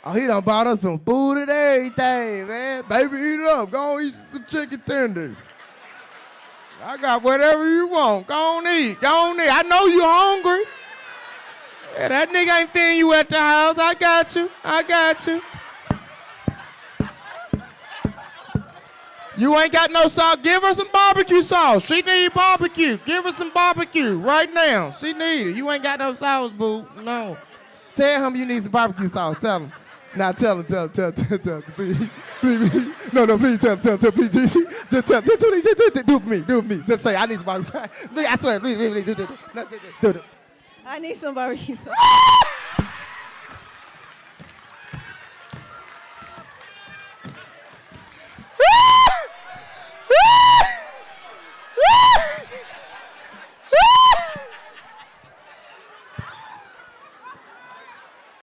Oh, he done bought us some food and everything, man. Baby, eat it up. Go on, eat some chicken tenders. I got whatever you want. Go on, eat. Go on, eat. I know you hungry. Yeah, that nigga ain't feeding you at the house. I got you. I got you. You ain't got no sauce. Give her some barbecue sauce. She need barbecue. Give her some barbecue right now. She need it. You ain't got no sauce, boo. No. Tell him you need some barbecue sauce. Tell him. Now tell him, please. No, please tell him, please. Just tell him. Just do it for me. Do it for me. Just say, I need some barbecue sauce. I swear, please, do it. I need some barbecue sauce.